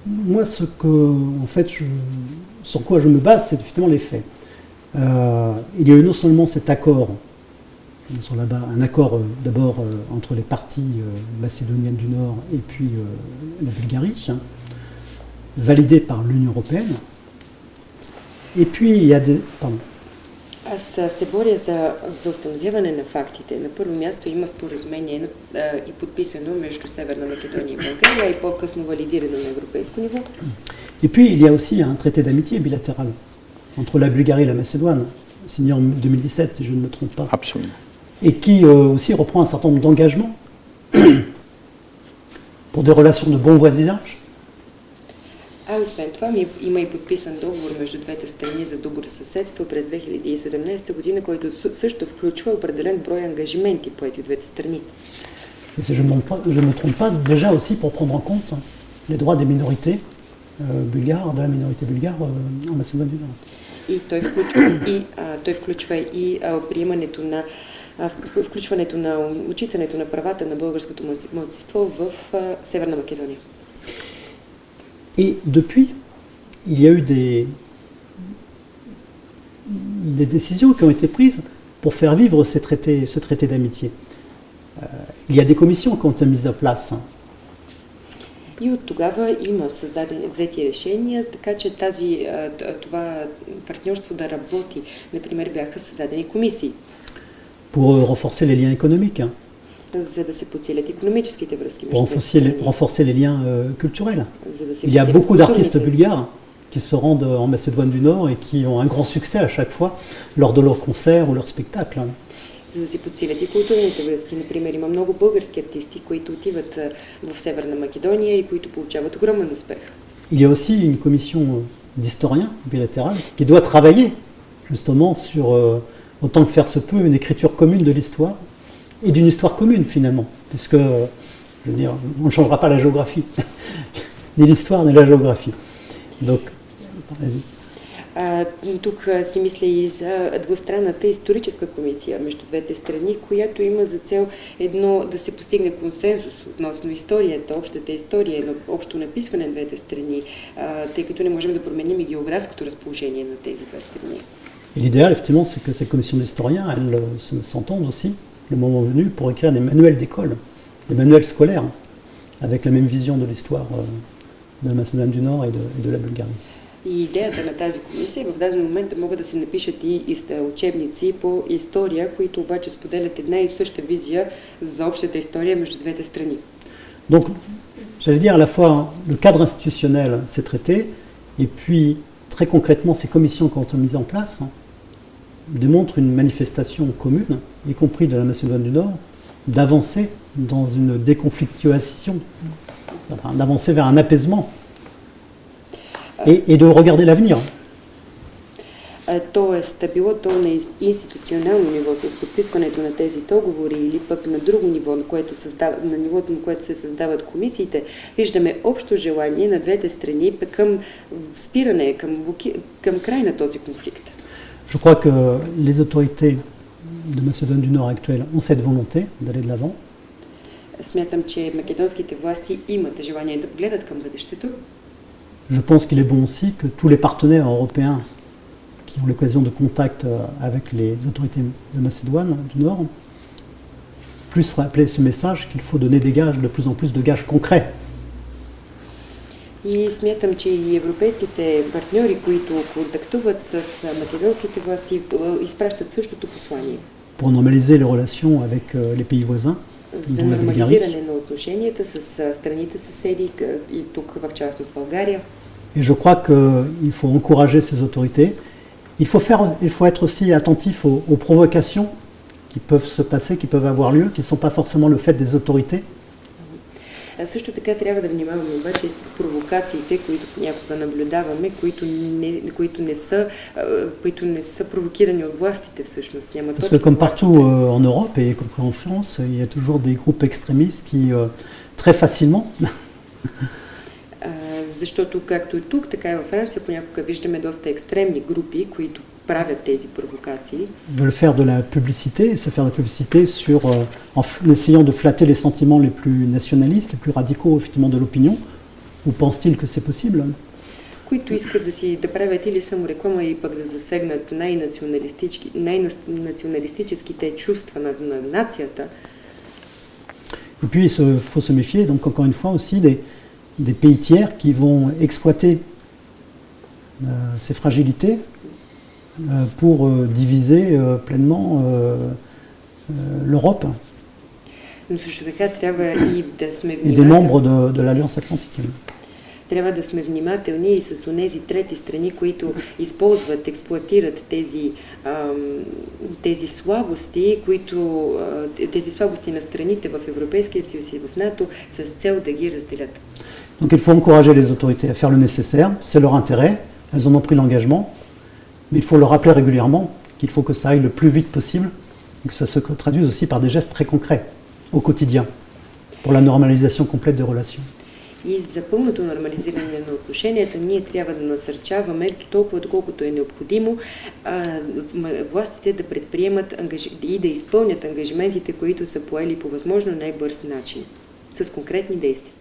moi, sur quoi je me base, c'est effectivement les faits. Il y a eu non seulement cet accord, un accord d'abord entre les parties macédoniennes du Nord et puis la Bulgarie, validé par l'Union européenne. Et puis il y a des... Pardon. Аз се боря за установяване на фактите. На първо място има споразумение и подписано между Северна Македония и България и по-късно валидирано на европейско ниво. Et puis il y a aussi un traité d'amitié bilatéral entre la Bulgarie et la Macédoine, signé en 2017 si je ne me trompe pas. Absolument. Et qui aussi reprend un certain nombre d'engagements pour des relations de bon voisinage. А освен това има и подписан договор между двете страни за добро съседство през 2017 година, който също включва определен брой ангажименти поети от двете страни. Et si je ne me trompe pas, déjà aussi pour prendre en compte les droits des minorités bulgares, de la minorité bulgare en Macédoine du Nord. И той включва и включването на отчитането на правата на българското малцинство в Северна Македония. Et depuis, il y a eu des décisions qui ont été prises pour faire vivre ce traité d'amitié. Il y a des commissions qui ont été mises en place. И от тогава има взети решения, така че това партньорство да работи. Например, бяха създадени комисии. Pour renforcer les liens économiques. За да се подсилят икономическите връзки. Pour renforcer les liens culturels. Il y a beaucoup d'artistes bulgares qui se rendent en Macédoine du Nord et qui ont un grand succès à chaque fois lors de leurs concerts ou leurs spectacles. За да се подсилят и културните връзки. Например, има много български артисти, които отиват в Северна Македония и които получават огромен успех. Il y a aussi une commission d'historiens bilatérale qui doit travailler justement sur, autant que faire se peut, une écriture commune de l'histoire et d'une histoire commune finalement, puisque, je veux dire, on ne changera pas la géographie, ni l'histoire ni la géographie. Donc, vas-y. Тук си мисля и за двустранната историческа комисия между двете страни, която има за цел да се постигне консенсус относно историята, общата история, едно общо написване на двете страни, тъй като не можем да променим и географското разположение на тези две страни. Et l'idéal, effectivement, c'est que ces commissions d'historiens, elles s'entendent aussi, le moment venu, pour écrire des manuels d'école, des manuels scolaires, avec la même vision de l'histoire de la Macédoine du Nord et de la Bulgarie. И идеята на тази комисия в даден момент могат да се напишат и учебници по история, които обаче споделят една и съща визия за общата история между двете страни. Donc, j'allais dire à la fois le cadre institutionnel, ces traités, et puis très concrètement ces commissions qui ont été mises en place, démontrent une manifestation commune, y compris de la Macédoine du Nord, d'avancer dans une déconflictuation, d'avancer vers un apaisement. Et de regarder l'avenir. Тоест, било то на институционално ниво с подписването на тези договори или пък на друго ниво, на нивото, на което се създават комисиите, виждаме общо желание на двете страни към спиране, към край на този конфликт. Je crois que les autorités de Macédoine du Nord actuelle ont cette volonté d'aller de l'avant. Смятам, че македонските власти имат желание да гледат към бъдещето. Je pense qu'il est bon aussi que tous les partenaires européens qui ont l'occasion de contact avec les autorités de Macédoine du Nord puissent rappeler ce message qu'il faut donner des gages, de plus en plus de gages concrets. И смятам, че и европейските партньори, които контактуват с македонските власти, изпращат същото послание. Pour normaliser les relations avec les pays voisins. За нормализиране на отношенията с страните съседи и тук в частност България. Et je crois qu'il faut encourager ces autorités. Il faut être aussi attentif aux provocations qui peuvent se passer, qui peuvent avoir lieu, qui ne sont pas forcément le fait des autorités. Също така трябва да внимаваме обаче и с провокациите, които понякога наблюдаваме, които не са провокирани от властите всъщност. Parce que comme partout en Europe et comme en France, il y a toujours des groupes extrémistes qui très facilement защото както и тук, така и във Франция понякога виждаме доста екстремни групи, които правят тези провокации. Veulent faire de la publicité, et se faire de la publicité en essayant de flatter les sentiments les plus nationalistes, les plus radicaux effectivement de l'opinion, ou pensent-ils que c'est possible? Които искат да правят или самореклама, или пък да засегнат най-националистическите чувства на нацията. Et puis il faut se méfier, donc encore une fois aussi, des pays tiers qui vont exploiter ces fragilités pour diviser pleinement l'Europe Но също така трябва и да сме et des membres de l'Alliance Atlantique. Трябва да сме внимателни и с онези трети страни, които използват, експлоатират тези слабости, тези слабости на страните в Европейския съюз и в НАТО с цел да ги разделят. Donc il faut encourager les autorités à faire le nécessaire, c'est leur intérêt, elles en ont pris l'engagement, mais il faut leur rappeler régulièrement qu'il faut que ça aille le plus vite possible et que ça se traduise aussi par des gestes très concrets au quotidien pour la normalisation complète des relations. И за пълното нормализиране на отношенията ние трябва да насърчаваме толкова доколкото е необходимо властите да предприемат и да изпълнят ангажиментите, които са поели по възможно най-бърз начин, с конкретни действия.